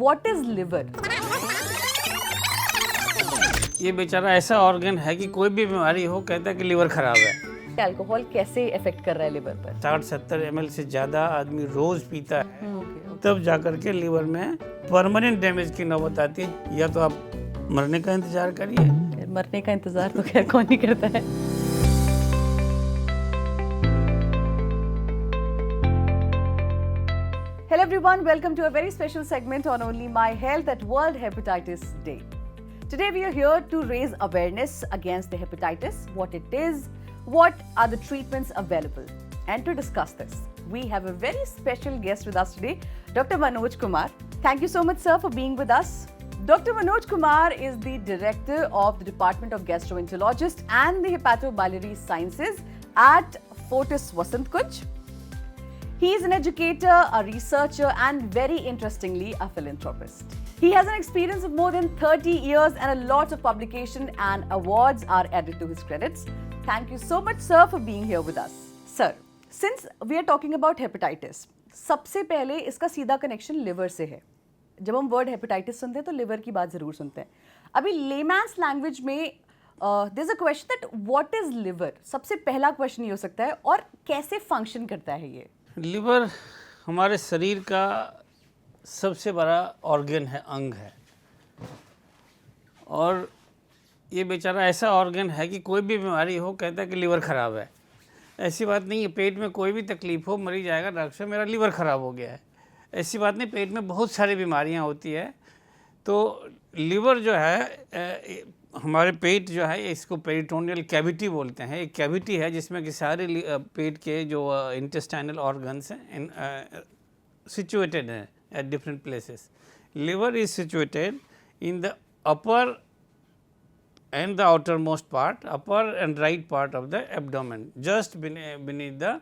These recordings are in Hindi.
What is liver? ये बेचारा ऐसा ऑर्गन है कि कोई भी बीमारी हो कहता है कि लीवर खराब है। अल्कोहल कैसे इफेक्ट कर रहा है लिवर पर? 60-70 ml से ज़्यादा आदमी रोज पीता है, तब जाकर के लीवर में परमानेंट डैमेज की नौबत आती है। या तो आप मरने का इंतजार करिए। मरने का इंतजार तो खैर कौन नहीं करता है। Hello everyone, welcome to a very special segment on Only My Health at World Hepatitis Day. Today we are here to raise awareness against the hepatitis, what it is, what are the treatments available. And to discuss this, we have a very special guest with us today, Dr. Manoj Kumar. Thank you so much, sir, for being with us. Dr. Manoj Kumar is the director of the Department of Gastroenterologist and the Hepatobiliary Sciences at Fortis Vasant Kunj. He is an educator, a researcher, and very interestingly, a philanthropist. He has an experience of more than 30 years and a lot of publication and awards are added to his credits. Thank you so much, sir, for being here with us. Sir, since we are talking about hepatitis, सबसे पहले इसका सीधा कनेक्शन लिवर से है। जब हम वर्ड हेपेटाइटिस सुनते हैं तो लिवर की बात जरूर सुनते हैं। अभी लेमैन्स लैंग्वेज में there is a question that what is liver. सबसे पहला क्वेश्चन ये हो सकता है, और कैसे फंक्शन करता है ये? लीवर हमारे शरीर का सबसे बड़ा ऑर्गन है, अंग है। और ये बेचारा ऐसा ऑर्गन है कि कोई भी बीमारी हो कहता है कि लीवर ख़राब है। ऐसी बात नहीं है, पेट में कोई भी तकलीफ़ हो मरीज जाएगा डॉक्टर से मेरा लीवर ख़राब हो गया है। ऐसी बात नहीं, पेट में बहुत सारी बीमारियां होती है। तो लीवर जो है हमारे पेट जो है इसको पेरिटोनियल कैविटी बोलते हैं। एक कैविटी है जिसमें कि सारे पेट के जो इंटेस्टाइनल ऑर्गन्स हैं सिचुएटेड हैं at different places. Liver is situated in the upper and the outermost part, upper and right part of the abdomen, just beneath the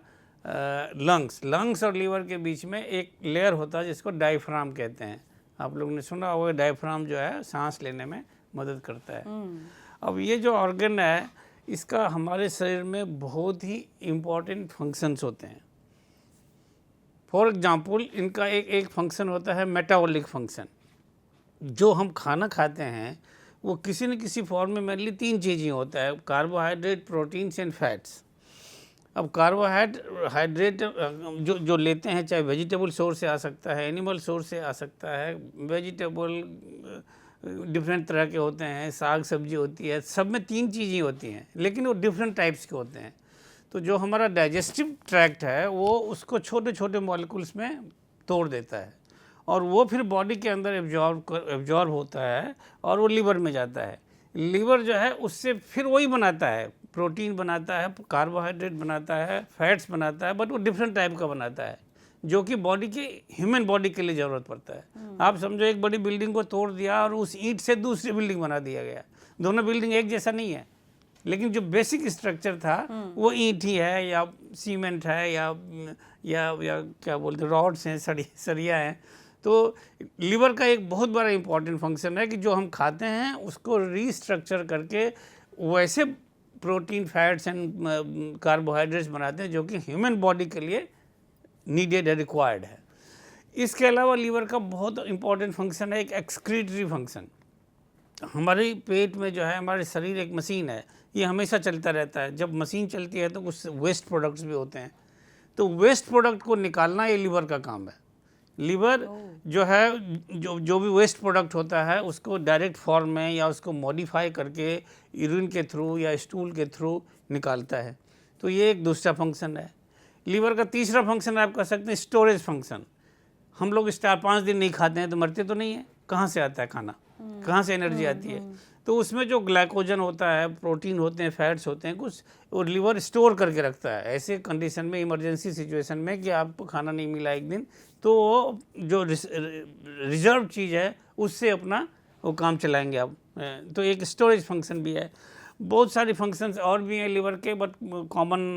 lungs. lungs और लीवर के बीच में एक लेयर होता है जिसको डायफ्राम कहते हैं। आप लोगों ने सुना होगा, डायफ्राम जो है सांस लेने में मदद करता है। अब ये जो ऑर्गन है इसका हमारे शरीर में बहुत ही इम्पॉर्टेंट फंक्शंस होते हैं। फॉर एग्जांपल इनका एक फंक्शन होता है मेटाबॉलिक फंक्शन। जो हम खाना खाते हैं वो किसी न किसी फॉर्म में मेनली तीन चीज़ें होता है, कार्बोहाइड्रेट, प्रोटीन्स एंड फैट्स। अब कार्बोहाइड्रेट जो लेते हैं, चाहे वेजिटेबल सोर्स से आ सकता है, एनिमल सोर्स से आ सकता है। वेजिटेबल डिफरेंट तरह के होते हैं, साग सब्जी होती है, सब में तीन चीज़ें होती हैं, लेकिन वो डिफरेंट टाइप्स के होते हैं। तो जो हमारा डाइजेस्टिव ट्रैक्ट है वो उसको छोटे छोटे मॉलिक्यूल्स में तोड़ देता है और वो फिर बॉडी के अंदर एब्जॉर्ब होता है और वो लीवर में जाता है। लीवर जो है उससे फिर वही बनाता है, प्रोटीन बनाता है, कार्बोहाइड्रेट बनाता है, फैट्स बनाता है, बट वो डिफरेंट टाइप का बनाता है जो कि बॉडी के ह्यूमन बॉडी के लिए ज़रूरत पड़ता है। आप समझो एक बड़ी बिल्डिंग को तोड़ दिया और उस ईंट से दूसरी बिल्डिंग बना दिया गया। दोनों बिल्डिंग एक जैसा नहीं है, लेकिन जो बेसिक स्ट्रक्चर था वो ईंट ही है या सीमेंट है या क्या बोलते हैं, रॉड्स हैं, सरिया हैं। तो लीवर का एक बहुत बड़ा इंपॉर्टेंट फंक्शन है कि जो हम खाते हैं उसको रीस्ट्रक्चर करके वैसे प्रोटीन, फैट्स एंड कार्बोहाइड्रेट्स बनाते हैं जो कि ह्यूमन बॉडी के लिए नीडेड है, रिक्वायर्ड है। इसके अलावा लीवर का बहुत इंपॉर्टेंट फंक्शन है एक एक्सक्रीटरी फंक्शन। हमारे पेट में जो है, हमारे शरीर एक मशीन है, ये हमेशा चलता रहता है। जब मशीन चलती है तो कुछ वेस्ट प्रोडक्ट्स भी होते हैं, तो वेस्ट प्रोडक्ट को निकालना ये लीवर का काम है। लीवर जो है जो भी वेस्ट प्रोडक्ट होता है उसको डायरेक्ट फॉर्म में या उसको मॉडिफाई करके यूरिन के थ्रू या स्टूल के थ्रू निकालता है। तो ये एक दूसरा फंक्शन है। लीवर का तीसरा फंक्शन आप कह सकते हैं स्टोरेज फंक्शन। हम लोग 4-5 दिन नहीं खाते हैं तो मरते तो नहीं है, कहाँ से आता है खाना, कहाँ से एनर्जी आती है? तो उसमें जो ग्लाइकोजन होता है, प्रोटीन होते हैं, फैट्स होते हैं कुछ, और लीवर स्टोर करके रखता है। ऐसे कंडीशन में, इमरजेंसी सिचुएशन में कि आपको खाना नहीं मिला एक दिन, तो वो जो रिजर्व चीज़ है उससे अपना वो काम चलाएंगे आप। तो एक स्टोरेज फंक्शन भी है। बहुत सारी फंक्शंस और भी हैं लीवर के, बट कॉमन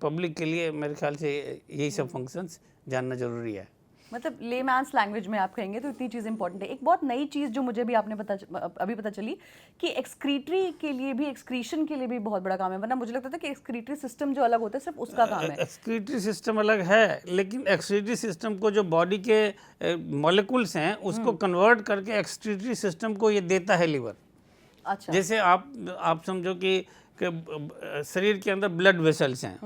पब्लिक के लिए मेरे ख्याल से यही सब फंक्शंस जानना ज़रूरी है। मतलब लेमैन्स लैंग्वेज में आप कहेंगे तो इतनी चीज़ इंपॉर्टेंट है। एक बहुत नई चीज़ जो मुझे भी आपने अभी पता चली कि एक्सक्रीटरी के लिए भी, एक्सक्रीशन के लिए भी बहुत बड़ा काम है, वरना मुझे लगता था कि एक्सक्रीटरी सिस्टम जो अलग होता है सिर्फ उसका काम है। एक्सक्रीटरी सिस्टम अलग है, लेकिन एक्सक्रीटरी सिस्टम को जो बॉडी के मॉलिक्यूल्स हैं उसको कन्वर्ट करके एक्सक्रीटरी सिस्टम को ये देता है लीवर। अच्छा। जैसे आप समझो कि शरीर के अंदर ब्लड वेसल्स हैं,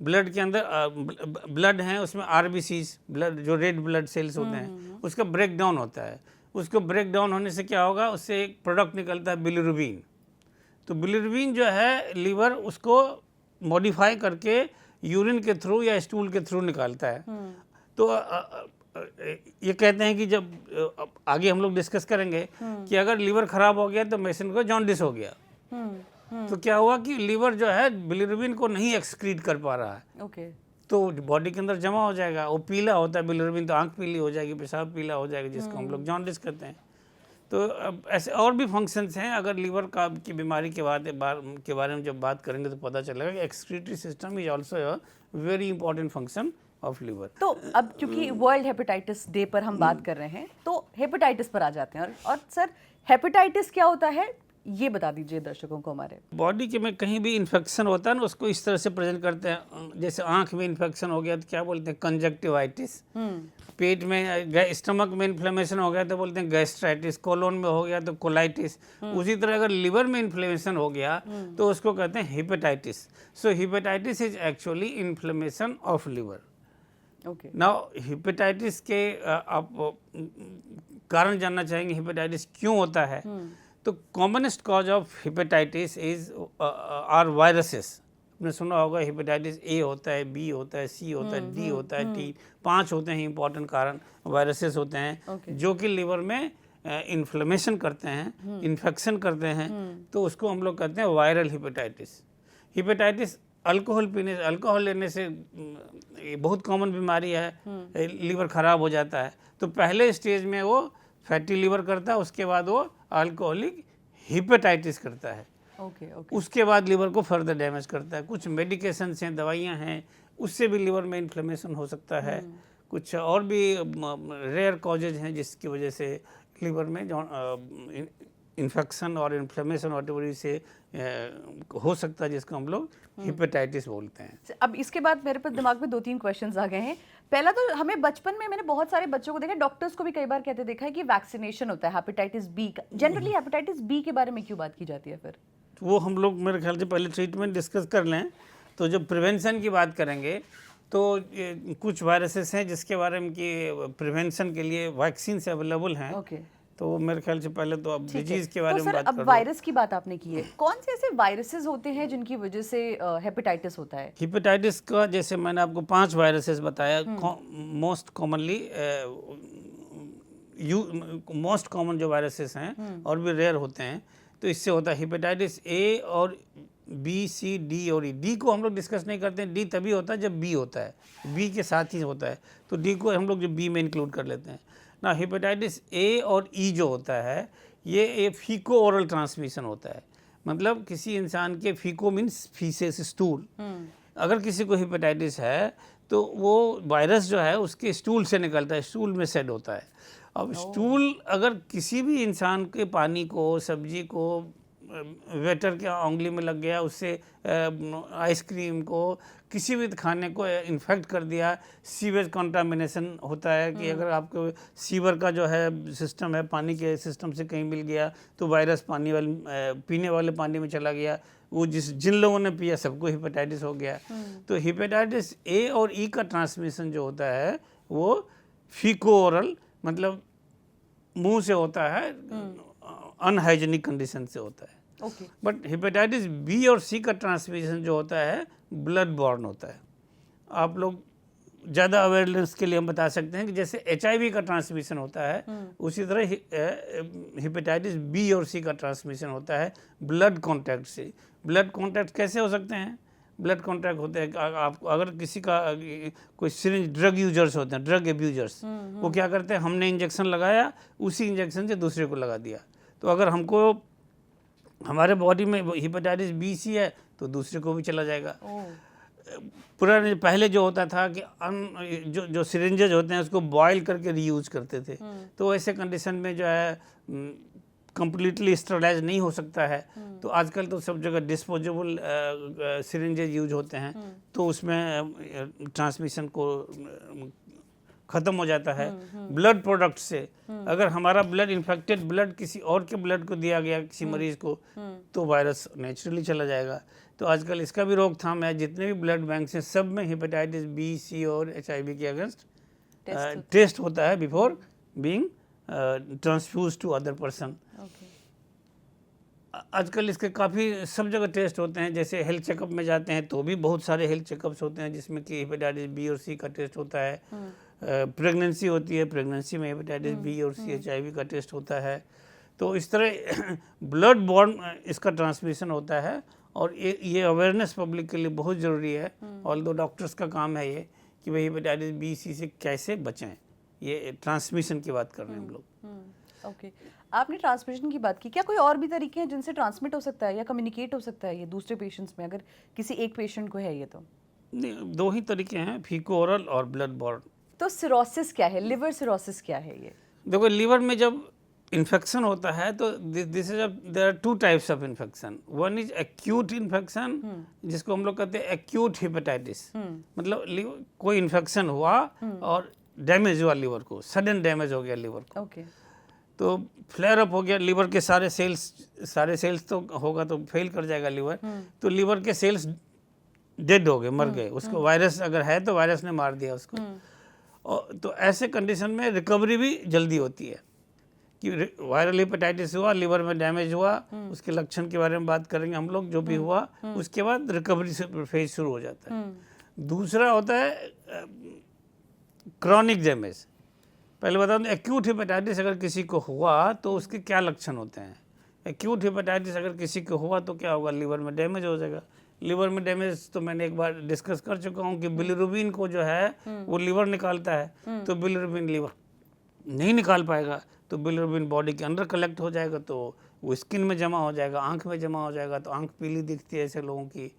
ब्लड के अंदर ब्लड हैं, उसमें आरबीसीज, ब्लड जो रेड ब्लड सेल्स होते हैं, उसका ब्रेक डाउन होता है। उसको ब्रेक डाउन होने से क्या होगा, उससे एक प्रोडक्ट निकलता है बिलिरुबिन। तो बिलिरुबिन जो है लीवर उसको मॉडिफाई करके यूरिन के थ्रू या स्टूल के थ्रू निकालता है। तो ये कहते हैं कि जब आगे हम लोग डिस्कस करेंगे कि अगर लीवर खराब हो गया तो पेशेंट को जॉन्डिस हो गया। तो क्या हुआ कि लीवर जो है बिलिरुबिन को नहीं एक्सक्रीट कर पा रहा है। ओके। तो बॉडी के अंदर जमा हो जाएगा, वो पीला होता है बिलिरुबिन, तो आंख पीली हो जाएगी, पेशाब पीला हो जाएगा, जिसको हम लोग जॉन्डिस कहते हैं। तो अब ऐसे और भी फंक्शंस हैं। अगर लीवर की बीमारी के बारे में जब बात करेंगे तो पता चलेगा कि excretory system is also a very important function of liver. तो अब क्योंकि वर्ल्ड हेपेटाइटिस डे पर हम बात कर रहे हैं तो हेपेटाइटिस पर आ जाते हैं। और सर, हेपेटाइटिस क्या होता है ये बता दीजिए दर्शकों को हमारे। बॉडी के में कहीं भी इन्फेक्शन होता है ना, उसको इस तरह से प्रेजेंट करते हैं। जैसे आंख में इन्फेक्शन हो गया तो क्या बोलते हैं, कंजक्टिवाइटिस। पेट में, स्टमक में इन्फ्लेमेशन हो गया तो बोलते हैं गैस्ट्राइटिस। कोलोन में हो गया तो कोलाइटिस। उसी तरह अगर लिवर में इन्फ्लेमेशन हो गया तो उसको कहते हैं hepatitis. So hepatitis is actually inflammation of liver. Okay. Now hepatitis के आप कारण जानना चाहेंगे, हेपेटाइटिस क्यों होता है? तो commonest cause of hepatitis is are viruses. आपने सुना होगा हेपेटाइटिस ए होता है, बी होता है, सी होता है, डी होता है, टी, 5 होते हैं इंपॉर्टेंट कारण वायरसेस होते हैं जो कि लिवर में इन्फ्लेमेशन करते हैं, इन्फेक्शन करते हैं। तो उसको हम लोग कहते हैं वायरल हेपेटाइटिस। हेपेटाइटिस अल्कोहल लेने से ये बहुत कॉमन बीमारी है, लीवर खराब हो जाता है। तो पहले स्टेज में वो फैटी लीवर करता है, उसके बाद वो अल्कोहलिक हेपेटाइटिस करता है। उसके बाद लिवर को फर्दर डैमेज करता है। कुछ मेडिकेशंस हैं, दवाइयां हैं, उससे भी लिवर में इन्फ्लेमेशन हो सकता है। कुछ और भी रेयर कॉजेज हैं जिसकी वजह से लिवर में इन्फेक्शन और इन्फ्लेमेशन वॉटेवर से हो सकता है, जिसको हम लोग हेपेटाइटिस बोलते हैं। अब इसके बाद मेरे पास दिमाग में 2-3 क्वेश्चंस आ गए हैं। पहला तो हमें बचपन में, मैंने बहुत सारे बच्चों को देखा, डॉक्टर्स को भी कई बार कहते देखा है कि वैक्सीनेशन होता है हेपेटाइटिस बी का। जनरली हेपेटाइटिस बी के बारे में क्यों बात की जाती है फिर? वो हम लोग मेरे ख्याल से पहले ट्रीटमेंट डिस्कस कर लें। तो जब प्रिवेंशन की बात करेंगे तो कुछ वायरसेस हैं जिसके बारे में कि प्रिवेंशन के लिए वैक्सीन अवेलेबल हैं। तो मेरे ख्याल से पहले तो अब डिजीज के बारे में बात कर लो। अब वायरस की बात आपने की है, कौन से ऐसे वायरसेस होते हैं जिनकी वजह से हेपेटाइटिस होता है? हेपेटाइटिस का जैसे मैंने आपको 5 वायरसेस बताया, मोस्ट कॉमन जो वायरसेस हैं और भी रेयर होते हैं। तो इससे होता है हेपेटाइटिस ए और बी, सी, डी और ई। डी को हम लोग डिस्कस नहीं करते हैं, डी तभी होता है जब बी होता है, बी के साथ ही होता है। तो डी को हम लोग जो बी में इंक्लूड कर लेते हैं ना। हेपेटाइटिस ए और ई जो होता है ये फीको ओरल ट्रांसमिशन होता है। मतलब किसी इंसान के, फीको मीन्स फीसेस, स्टूल। अगर किसी को हेपेटाइटिस है तो वो वायरस जो है उसके स्टूल से निकलता है, स्टूल में सेड होता है। अब स्टूल अगर किसी भी इंसान के पानी को, सब्जी को, वेटर के उंगली में लग गया, उससे आइसक्रीम को, किसी भी खाने को इन्फेक्ट कर दिया, सीवेज कंटामिनेशन होता है कि अगर आपको सीवर का जो है सिस्टम है, पानी के सिस्टम से कहीं मिल गया तो वायरस पीने वाले पानी में चला गया, वो जिन लोगों ने पिया सबको हेपेटाइटिस हो गया। तो हेपेटाइटिस ए और ई का ट्रांसमिशन जो होता है वो फीको ओरल, मतलब मुंह से होता है, अनहाइजीनिक कंडीशन से होता है। बट हेपेटाइटिस बी और सी का ट्रांसमिशन जो होता है ब्लड बॉर्न होता है। आप लोग ज़्यादा अवेयरनेस के लिए हम बता सकते हैं कि जैसे HIV का ट्रांसमिशन होता है, उसी तरह हेपेटाइटिस बी और सी का ट्रांसमिशन होता है ब्लड कॉन्टैक्ट से। ब्लड कॉन्टैक्ट कैसे हो सकते हैं? ब्लड कॉन्टैक्ट होते हैं आप अगर किसी का कोई सिरिंज, ड्रग यूजर्स होते हैं, ड्रग एब्यूजर्स, वो क्या करते हैं, हमने इंजेक्शन लगाया, उसी इंजेक्शन से दूसरे को लगा दिया। तो अगर हमको हमारे बॉडी में हेपेटाइटिस बी सी है तो दूसरे को भी चला जाएगा। पुराने पहले जो होता था कि जो सिरिंजेज होते हैं उसको बॉयल करके रीयूज करते थे, तो ऐसे कंडीशन में जो है कंप्लीटली स्टरलाइज नहीं हो सकता है। तो आजकल तो सब जगह डिस्पोजेबल सिरिंजेज यूज होते हैं, तो उसमें ट्रांसमिशन को ख़त्म हो जाता है। ब्लड प्रोडक्ट से अगर हमारा ब्लड इन्फेक्टेड ब्लड किसी और के ब्लड को दिया गया किसी मरीज को, तो वायरस नेचुरली चला जाएगा। तो आजकल इसका भी रोकथाम है, जितने भी ब्लड बैंक हैं सब में हेपेटाइटिस बी, सी और HIV के अगेंस्ट टेस्ट होता है before being transfuse to other person. आजकल इसके काफ़ी सब जगह टेस्ट होते हैं, जैसे हेल्थ चेकअप में जाते हैं तो भी बहुत सारे हेल्थ चेकअप्स होते हैं जिसमें कि हेपेटाइटिस बी और सी का टेस्ट होता है। प्रेगनेंसी होती है, प्रेगनेंसी में हेपेटाइटिस बी और सी HIV का टेस्ट होता है। तो इस तरह ब्लड बॉर्न इसका ट्रांसमिशन होता है, और ये अवेयरनेस पब्लिक के लिए बहुत ज़रूरी है। ऑल्दो डॉक्टर्स का काम है ये कि भाई हेपेटाइटिस बी सी से कैसे बचें, ये ट्रांसमिशन की बात कर रहे हैं हम लोग। ओके, आपने ट्रांसमिशन की बात की, क्या कोई और भी तरीके हैं जिनसे ट्रांसमिट हो सकता है या कम्युनिकेट हो सकता है ये दूसरे पेशेंट्स में, अगर किसी एक पेशेंट को है ये? तो नहीं, दो ही तरीके हैं, फीको ओरल और ब्लड बॉर्न। तो सिरोसिस क्या है, लिवर सिरोसिस क्या है ये? देखो, लिवर में जब इन्फेक्शन होता है तो this is there are two types of infection. One is acute infection, जिसको हम लोग कहते हैं एक्यूट हेपेटाइटिस, मतलब कोई इन्फेक्शन हुआ और डैमेज हुआ लिवर को, सडन डैमेज हो गया लिवर को। ओके, तो फ्लेयर अप हो गया लिवर के सारे सेल्स तो होगा तो फेल कर जाएगा लिवर, तो लिवर के सेल्स डेड हो गए, मर गए, उसको वायरस अगर है तो वायरस ने मार दिया उसको। और तो ऐसे कंडीशन में रिकवरी भी जल्दी होती है कि वायरल हेपेटाइटिस हुआ, लिवर में डैमेज हुआ, उसके लक्षण के बारे में बात करेंगे हम लोग, जो भी हुआ उसके बाद रिकवरी फेज शुरू हो जाता है। दूसरा होता है क्रॉनिक डैमेज। पहले बता दूं, एक्यूट हेपेटाइटिस अगर किसी को हुआ तो उसके क्या लक्षण होते हैं। एक्यूट हेपेटाइटिस अगर किसी को हुआ तो क्या होगा, लिवर में डैमेज हो जाएगा। लिवर में डैमेज तो मैंने एक बार डिस्कस कर चुका हूँ कि बिलिरुबिन को जो है वो लिवर निकालता है, तो बिलिरुबिन लिवर नहीं निकाल पाएगा, तो बिलिरुबिन बॉडी के अंदर कलेक्ट हो जाएगा, तो वो स्किन में जमा हो जाएगा, आंख में जमा हो जाएगा, तो आंख पीली दिखती है ऐसे लोगों की।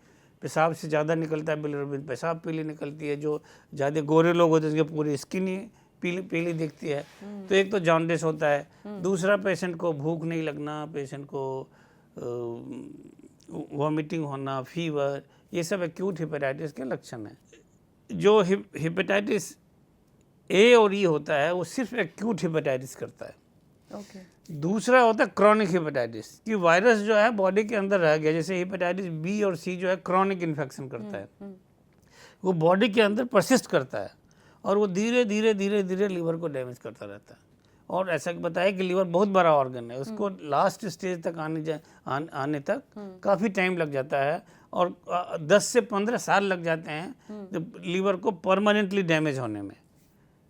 पेशाब से ज़्यादा निकलता है बिलिरुबिन, पेशाब पीली निकलती है। जो ज़्यादा गोरे लोग होते हैं उसकी पूरी स्किन ही पीली दिखती है। तो एक तो जॉन्डिस होता है, दूसरा पेशेंट को भूख नहीं लगना, पेशेंट को वॉमिटिंग होना, फीवर, ये सब एक्यूट हेपेटाइटिस के लक्षण हैं। जो हेपेटाइटिस ए और ई होता है वो सिर्फ एक्यूट हेपेटाइटिस करता है। दूसरा होता है क्रॉनिक हेपेटाइटिस, कि वायरस जो है बॉडी के अंदर रह गया, जैसे हेपेटाइटिस बी और सी जो है क्रॉनिक इन्फेक्शन करता है, वो बॉडी के अंदर परसिस्ट करता है और वो धीरे धीरे लिवर को डैमेज करता रहता है। और ऐसा बताया कि लिवर बहुत बड़ा ऑर्गन है, उसको लास्ट स्टेज तक आने तक काफ़ी टाइम लग जाता है, और 10 से 15 साल लग जाते हैं जब लिवर को परमानेंटली डैमेज होने में।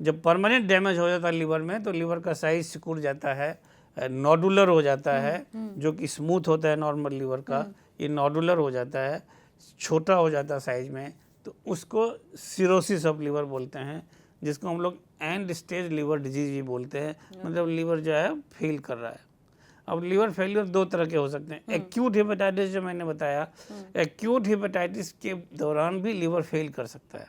जब परमानेंट डैमेज हो जाता है लिवर में, तो लिवर का साइज सिकुड़ जाता है, नोडुलर हो जाता है, जो कि स्मूथ होता है नॉर्मल लिवर का, ये नोडुलर हो जाता है, छोटा हो जाता है साइज में, तो उसको सिरोसिस ऑफ लिवर बोलते हैं, जिसको हम लोग एंड स्टेज लिवर डिजीज भी बोलते हैं। मतलब लिवर जो है फेल कर रहा है। अब लिवर फेलियर दो तरह के हो सकते हैं। एक्यूट हेपेटाइटिस जो मैंने बताया, एक्यूट हेपेटाइटिस के दौरान भी लिवर फेल कर सकता है।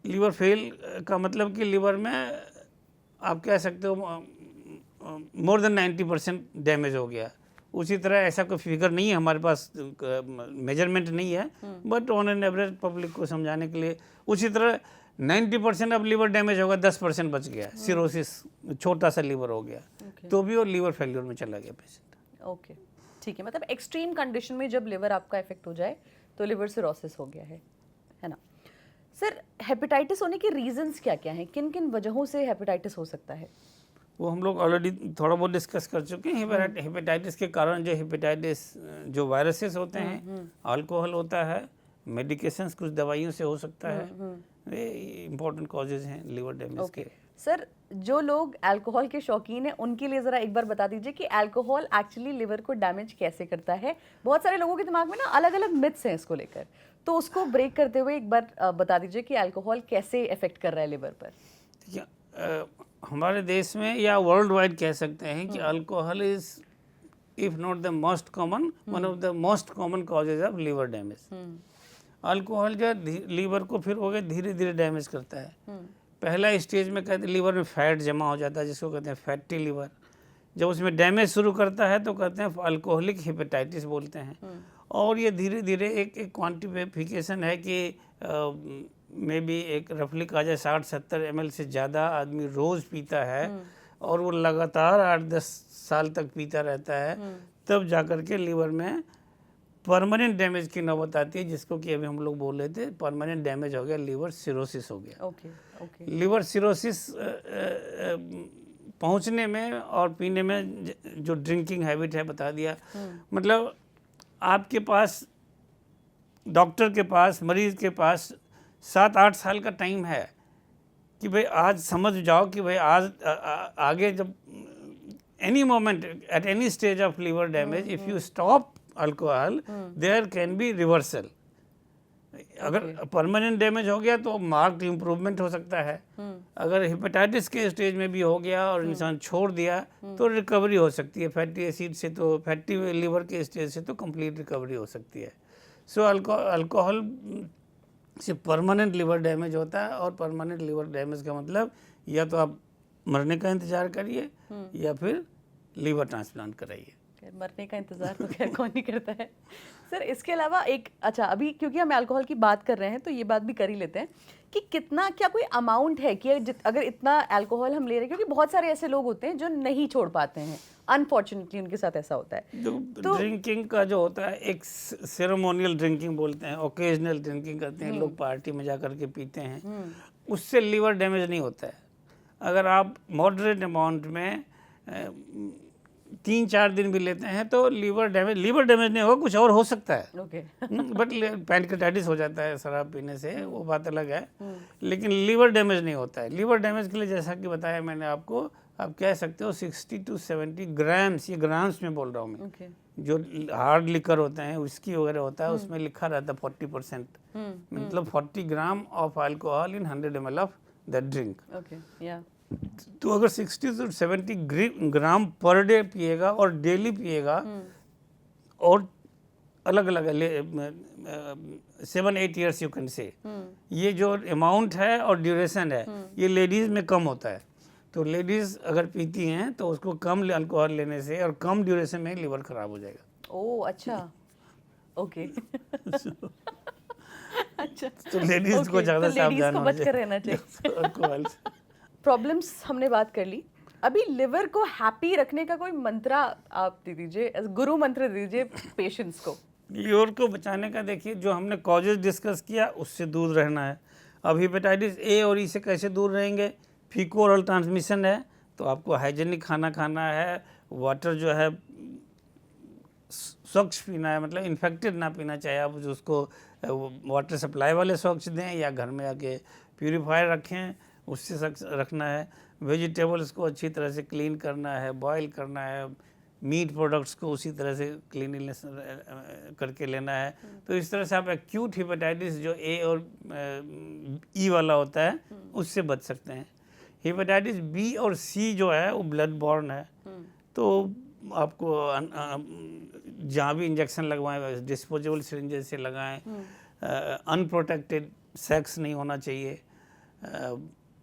लिवर फेल का मतलब कि लिवर में आप कह सकते हो मोर देन 90% डैमेज हो गया। उसी तरह ऐसा कोई फिगर नहीं है हमारे पास, मेजरमेंट नहीं है, but on an average public को समझाने के लिए उसी तरह 90% अब लिवर डैमेज होगा, 10% बच गया, सिरोसिस छोटा सा लिवर हो गया, तो भी वो लिवर फेलियर में चला गया पेशेंट। ओके, ठीक है, मतलब एक्सट्रीम कंडीशन में जब लिवर आपका इफेक्ट हो जाए तो लिवर सिरोसिस हो गया है ना। सर, हेपेटाइटिस होने के रीजंस क्या क्या हैं, किन किन वजहों से हेपेटाइटिस हो सकता है? वो हम लोग ऑलरेडी थोड़ा बहुत डिस्कस कर चुके हैं। हेपेटाइटिस के कारण जो हेपेटाइटिस जो वायरसेस होते हैं, अल्कोहल होता है, मेडिकेशंस कुछ दवाइयों से हो सकता है, ये इम्पोर्टेंट कॉजेज हैं लिवर डैमेज के। सर, जो लोग अल्कोहल के शौकीन हैं उनके लिए ज़रा एक बार बता दीजिए कि अल्कोहल एक्चुअली लिवर को डैमेज कैसे करता है। बहुत सारे लोगों के दिमाग में ना अलग अलग मिथ्स हैं इसको लेकर, तो उसको ब्रेक करते हुए एक बार बता दीजिए कि अल्कोहल कैसे इफेक्ट कर रहा है लिवर पर। ठीक है, हमारे देश में या वर्ल्ड वाइड कह सकते हैं कि alcohol is if not the most common, one of the most common causes of liver damage. Alcohol जो है लीवर को फिर हो गया धीरे धीरे डैमेज करता है। पहला स्टेज में कहते हैं लीवर में फैट जमा हो जाता है, जिसको कहते हैं फैटी लीवर। जब उसमें डैमेज शुरू करता है तो कहते हैं अल्कोहलिक हेपेटाइटिस बोलते हैं। और ये धीरे धीरे एक क्वान्टिफिकेशन है कि मे बी एक रफली कहा जाए 60-70 ml से ज़्यादा आदमी रोज़ पीता है और वो लगातार 8-10 साल तक पीता रहता है, तब जाकर के लीवर में परमानेंट डैमेज की नौबत आती है, जिसको कि अभी हम लोग बोल रहे थे परमानेंट डैमेज हो गया, लीवर सिरोसिस हो गया। ओके। लीवर सिरोसिस पहुंचने में और पीने में जो ड्रिंकिंग हैबिट है बता दिया। मतलब आपके पास डॉक्टर के पास मरीज के पास 7-8 साल का टाइम है कि भाई आज समझ जाओ कि भाई आज आगे जब any moment at any stage of liver damage if you stop alcohol there can be reversal. अगर परमानेंट डैमेज हो गया तो मार्क्ड इम्प्रूवमेंट हो सकता है। अगर हेपेटाइटिस के स्टेज में भी हो गया और इंसान छोड़ दिया तो रिकवरी हो सकती है। फैटी एसिड से तो फैटी लीवर के स्टेज से तो कंप्लीट रिकवरी हो सकती है। सो अल्कोहल से परमानेंट लिवर डैमेज होता है, और परमानेंट लिवर डैमेज का मतलब या तो आप मरने का इंतजार करिए या फिर लीवर ट्रांसप्लांट कराइए। मरने का इंतजार तो खैर कौन नहीं करता है। सर इसके अलावा एक अच्छा, अभी क्योंकि हम अल्कोहल की बात कर रहे हैं तो ये बात भी कर ही लेते हैं कि कितना, क्या कोई अमाउंट है कि अगर इतना अल्कोहल हम ले रहे हैं, क्योंकि बहुत सारे ऐसे लोग होते हैं जो नहीं छोड़ पाते हैं, अनफॉर्चुनेटली उनके साथ ऐसा होता है। तो ड्रिंकिंग का जो होता है एक सेरेमोनियल ड्रिंकिंग बोलते हैं, ओकेजनल ड्रिंकिंग करते हैं लोग, पार्टी में जा करके पीते हैं, उससे लीवर डैमेज नहीं होता है। अगर आप मॉडरेट अमाउंट में 3-4 दिन भी लेते हैं तो लीवर डैमेज नहीं होगा, कुछ और हो सकता है। बट पैनक्रेटाइटिस हो जाता है शराब पीने से, वो बात अलग है। लेकिन लीवर डैमेज नहीं होता है। लीवर डैमेज के लिए जैसा कि बताया मैंने आपको, आप कह सकते हो 60 to 70 ग्राम्स, ये ग्राम्स में बोल रहा हूँ मैं। जो हार्ड लिकर होते हैं उसकी वगैरह होता है, उसमें लिखा रहता है 40%, मतलब 40 gram of alcohol in 100 ml of the drink. तो अगर 60 to 70 ग्राम पर डे पिएगा और डेली पिएगा, और अलग अलग 7-8 years यू कैन से, ये जो अमाउंट है और ड्यूरेशन है ये लेडीज़ में कम होता है। तो लेडीज़ अगर पीती हैं तो उसको कम अल्कोहल लेने से और कम ड्यूरेशन में लिवर खराब हो जाएगा। ओह अच्छा, ओके। अच्छा, तो लेडीज़ को ज़्यादा सावधान रहना चाहिए अल्कोहल से। प्रॉब्लम्स हमने बात कर ली, अभी लिवर को हैप्पी रखने का कोई मंत्र आप दे दीजिए, गुरु मंत्र दे दीजिए पेशेंट्स को। लिवर को बचाने का देखिए, जो हमने कॉजेज डिस्कस किया उससे दूर रहना है। अब हेपेटाइटिस ए और ई से कैसे दूर रहेंगे? फीको ओरल ट्रांसमिशन है तो आपको हाइजेनिक खाना खाना है, वाटर जो है स्वच्छ पीना है, मतलब इन्फेक्टेड ना पीना चाहिए। आप उसको वाटर सप्लाई वाले स्वच्छ दें या घर में आके प्यूरीफायर रखें, उससे रखना है। वेजिटेबल्स को अच्छी तरह से क्लीन करना है, बॉईल करना है, मीट प्रोडक्ट्स को उसी तरह से क्लीनलीनेस करके लेना है। तो इस तरह से आप एक्यूट हेपेटाइटिस जो ए और ई वाला होता है उससे बच सकते हैं। हेपेटाइटिस बी और सी जो है वो ब्लड बॉर्न है, तो आपको जहाँ भी इंजेक्शन लगवाएं डिस्पोजेबल सिरिंजेस से लगाएं। अनप्रोटेक्टेड सेक्स नहीं होना चाहिए।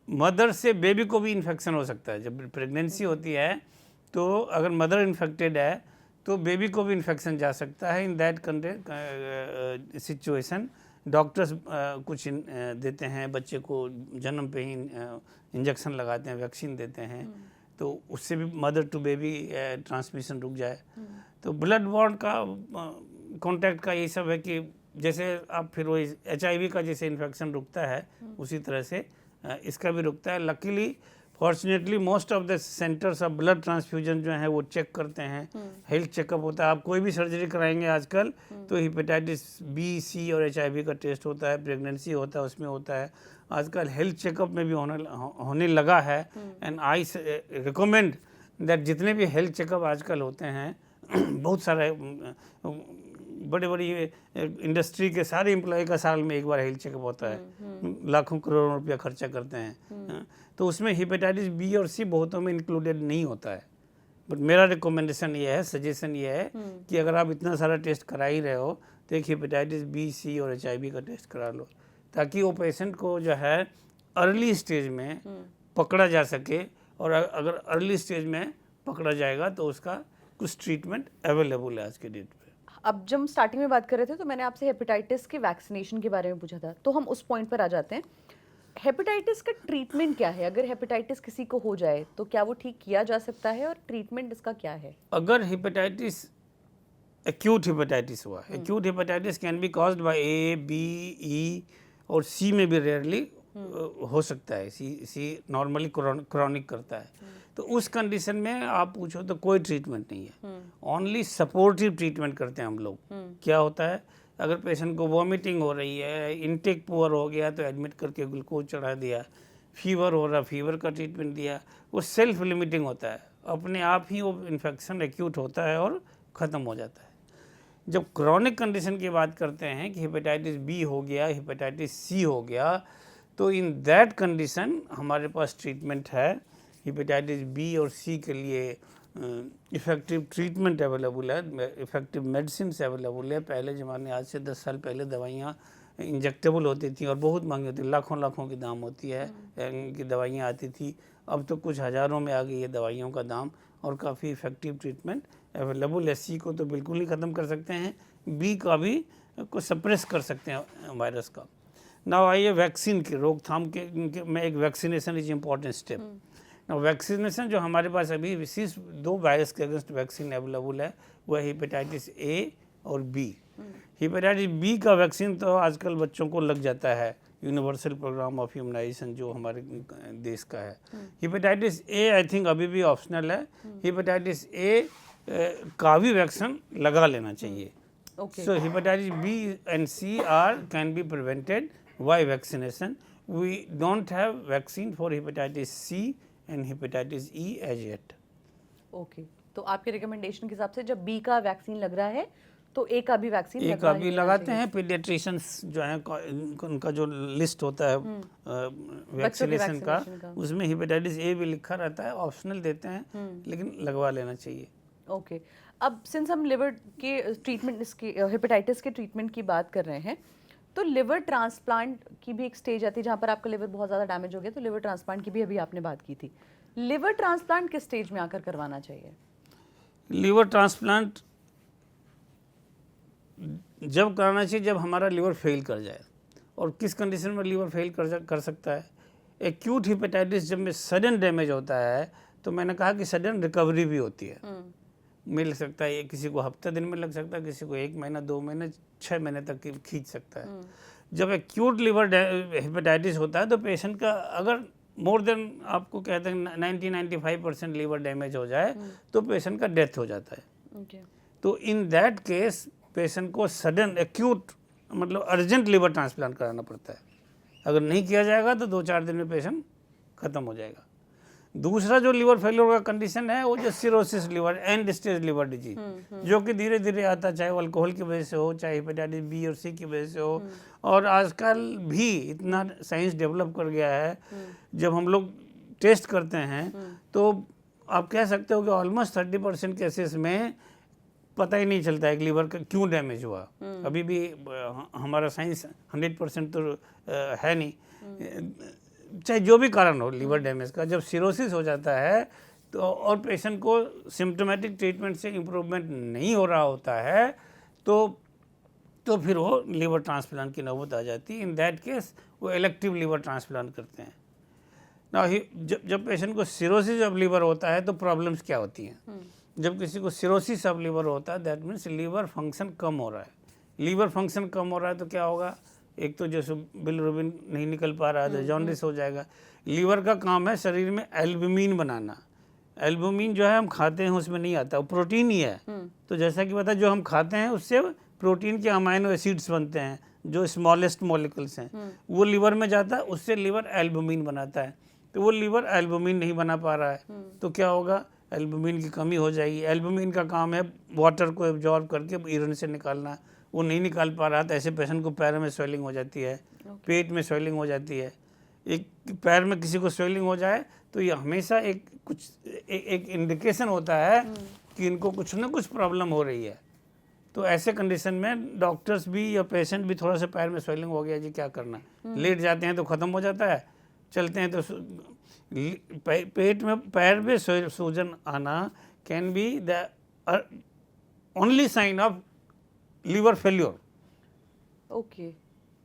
मदर से बेबी को भी इन्फेक्शन हो सकता है। जब प्रेगनेंसी होती है तो अगर मदर इन्फेक्टेड है तो बेबी को भी इन्फेक्शन जा सकता है। इन दैट सिचुएशन डॉक्टर्स कुछ देते हैं, बच्चे को जन्म पे ही इंजेक्शन लगाते हैं, वैक्सीन देते हैं, तो उससे भी मदर टू बेबी ट्रांसमिशन रुक जाए। तो ब्लड बॉर्न का कांटेक्ट का ये सब है कि जैसे आप फिर वही HIV का जैसे इन्फेक्शन रुकता है उसी तरह से इसका भी रुकता है। Luckily fortunately most of the centres of blood transfusion जो है वो चेक करते हैं, हेल्थ चेकअप होता है। आप कोई भी सर्जरी कराएंगे आजकल तो हेपेटाइटिस बी, सी और HIV का टेस्ट होता है, प्रेगनेंसी होता है उसमें होता है। आजकल हेल्थ चेकअप में भी होने लगा है। एंड आई रिकमेंड दैट जितने भी हेल्थ चेकअप आजकल होते हैं बहुत सारे बड़े बड़ी इंडस्ट्री के सारे एम्प्लॉय का साल में एक बार हेल्थ चेकअप होता है, लाखों करोड़ों रुपया खर्चा करते हैं। तो उसमें हेपेटाइटिस बी और सी बहुतों में इंक्लूडेड नहीं होता है। बट मेरा रिकमेंडेशन ये है, सजेशन ये है कि अगर आप इतना सारा टेस्ट करा ही रहे हो तो एक हेपेटाइटिस बी, सी और HIV का टेस्ट करा लो, ताकि वो पेशेंट को जो है अर्ली स्टेज में पकड़ा जा सके, और अगर अर्ली स्टेज में पकड़ा जाएगा तो उसका कुछ ट्रीटमेंट अवेलेबल है आज के डेट पे। अब जब हम स्टार्टिंग में बात कर रहे थे तो मैंने आपसे हेपेटाइटिस के वैक्सीनेशन के बारे में पूछा था, तो हम उस पॉइंट पर आ जाते हैं। हेपेटाइटिस का ट्रीटमेंट क्या है? अगर हेपेटाइटिस किसी को हो जाए तो क्या वो ठीक किया जा सकता है, और ट्रीटमेंट इसका क्या है? अगर हेपेटाइटिस एक्यूट हेपेटाइटिस हुआ, acute hepatitis can be caused by A, B, E और C में भी रेयरली हो सकता है। सी नॉर्मली क्रॉनिक करता है, तो उस कंडीशन में आप पूछो तो कोई ट्रीटमेंट नहीं है, ओनली सपोर्टिव ट्रीटमेंट करते हैं हम लोग। क्या होता है, अगर पेशेंट को वॉमिटिंग हो रही है, इनटेक पुअर हो गया तो एडमिट करके ग्लूकोज चढ़ा दिया, फीवर हो रहा, फीवर का ट्रीटमेंट दिया, वो सेल्फ लिमिटिंग होता है, अपने आप ही वो इन्फेक्शन एक्यूट होता है और ख़त्म हो जाता है। जब क्रॉनिक कंडीशन की बात करते हैं कि हेपेटाइटिस बी हो गया, हेपेटाइटिस सी हो गया, तो इन दैट कंडीशन हमारे पास ट्रीटमेंट है। हेपेटाइटिस बी और सी के लिए इफ़ेक्टिव ट्रीटमेंट अवेलेबल है, इफ़ेक्टिव मेडिसिन अवेलेबल है। पहले ज़माने, आज से 10 साल पहले दवाइयाँ इंजेक्टेबल होती थी और बहुत महंगी होती, लाखों की दाम होती है की दवाइयाँ आती थी। अब तो कुछ हज़ारों में आ गई है दवाइयों का दाम, और काफ़ी इफ़ेक्टिव ट्रीटमेंट अवेलेबल है। सी को तो बिल्कुल ही ख़त्म कर सकते हैं, बी का भी को सप्रेस कर सकते हैं वायरस का। नाउ आइए वैक्सीन की रोकथाम के में एक vaccination is important step. Now vaccination जो हमारे पास अभी विशेष 2 वायरस के अगेंस्ट वैक्सीन अवेलेबल है, वह हेपेटाइटिस A और B। हेपेटाइटिस B का वैक्सीन तो आजकल बच्चों को लग जाता है, यूनिवर्सल प्रोग्राम ऑफ इम्यूनाइजेशन जो हमारे देश का है। हेपेटाइटिस A आई थिंक अभी भी ऑप्शनल है। हेपेटाइटिस A का भी वैक्सीन लगा लेना चाहिए। So hepatitis B and C can be prevented by vaccination. We don't have vaccine for hepatitis C and hepatitis E as yet. Okay, तो आपके रिकमेंडेशन के हिसाब से जब बी का वैक्सीन लग रहा है तो ए का भी वैक्सीन ए का भी लगाते हैं। पीडियाट्रिशियंस जो हैं उनका जो लिस्ट होता है वैक्सीनेशन का, उसमें हेपेटाइटिस ए भी लिखा रहता है, ऑप्शनल देते हैं, लेकिन लगवा लेना चाहिए। ओके, अब सिंस हम लिवर के ट्रीटमेंट, इसके हेपेटाइटिस के ट्रीटमेंट की बात कर रहे हैं, तो लिवर ट्रांसप्लांट की भी एक स्टेज आती है जहाँ पर आपका लिवर बहुत ज़्यादा डैमेज हो गया, तो लिवर ट्रांसप्लांट की भी अभी आपने बात की थी। लिवर ट्रांसप्लांट किस स्टेज में आकर करवाना चाहिए? लिवर ट्रांसप्लांट जब कराना चाहिए जब हमारा लिवर फेल कर जाए। और किस कंडीशन में लिवर फेल कर सकता है? एक्यूट हेपेटाइटिस जब में सडन डैमेज होता है, तो मैंने कहा कि सडन रिकवरी भी होती है, मिल सकता है। किसी को हफ्ते दिन में लग सकता है, किसी को 1 महीना, 2 महीने, 6 महीने तक खींच सकता है। जब एक्यूट लिवर हेपेटाइटिस होता है तो पेशेंट का अगर मोर देन आपको कहते हैं 90-95% लिवर डैमेज हो जाए तो पेशेंट का डेथ हो जाता है। तो इन दैट केस पेशेंट को सडन एक्यूट मतलब अर्जेंट लिवर ट्रांसप्लांट कराना पड़ता है। अगर नहीं किया जाएगा तो 2-4 दिन में पेशेंट ख़त्म हो जाएगा। दूसरा जो लिवर फेलियर का कंडीशन है वो जो cirrhosis liver, and stage liver disease, जो कि धीरे धीरे आता है, चाहे वो अल्कोहल की वजह से हो, चाहे हेपेटाइटिस बी और सी की वजह से हो। और आजकल भी इतना साइंस डेवलप कर गया है, जब हम लोग टेस्ट करते हैं तो आप कह सकते हो कि ऑलमोस्ट 30% केसेस में पता ही नहीं चलता है कि लिवर का क्यों डैमेज हुआ। अभी भी हमारा साइंस 100% तो है नहीं, चाहे जो भी कारण हो लिवर डैमेज का। जब सिरोसिस हो जाता है तो और पेशेंट को सिम्टोमेटिक ट्रीटमेंट से इम्प्रूवमेंट नहीं हो रहा होता है तो फिर वो लिवर ट्रांसप्लांट की नौबत आ जाती है। इन दैट केस वो इलेक्टिव लिवर ट्रांसप्लांट करते हैं ना। जब पेशेंट को सिरोसिस ऑफ लिवर होता है तो प्रॉब्लम्स क्या होती हैं? जब किसी को सिरोसिस ऑफ लिवर होता है, दैट मीन्स लिवर फंक्शन कम हो रहा है। लिवर फंक्शन कम हो रहा है तो क्या होगा? एक तो जैसे बिलिरुबिन नहीं निकल पा रहा है तो जॉन्डिस हो जाएगा। लीवर का काम है शरीर में एल्बुमिन बनाना। एल्बुमिन जो है हम खाते हैं उसमें नहीं आता, वो प्रोटीन ही है। तो जैसा कि पता, जो हम खाते हैं उससे प्रोटीन के अमाइनो एसिड्स बनते हैं जो स्मॉलेस्ट मॉलिक्यूल्स हैं, वो लीवर में जाता है, उससे लीवर एल्बुमिन बनाता है। तो वो लीवर एल्बुमिन नहीं बना पा रहा है तो क्या होगा? एल्बुमिन की कमी हो जाएगी। एल्बुमिन का काम है वाटर को एब्जॉर्ब करके यूरिन से निकालना, वो नहीं निकाल पा रहा था। ऐसे पेशेंट को पैर में स्वेलिंग हो जाती है, पेट में स्वेलिंग हो जाती है। एक पैर में किसी को स्वेलिंग हो जाए तो ये हमेशा एक इंडिकेशन होता है कि इनको कुछ ना कुछ प्रॉब्लम हो रही है। तो ऐसे कंडीशन में डॉक्टर्स भी या पेशेंट भी थोड़ा सा पैर में स्वेलिंग हो गया जी क्या करना, लेट जाते हैं तो ख़त्म हो जाता है, चलते हैं तो पेट में पैर में सूजन आना can be the only sign of liver failure. Okay.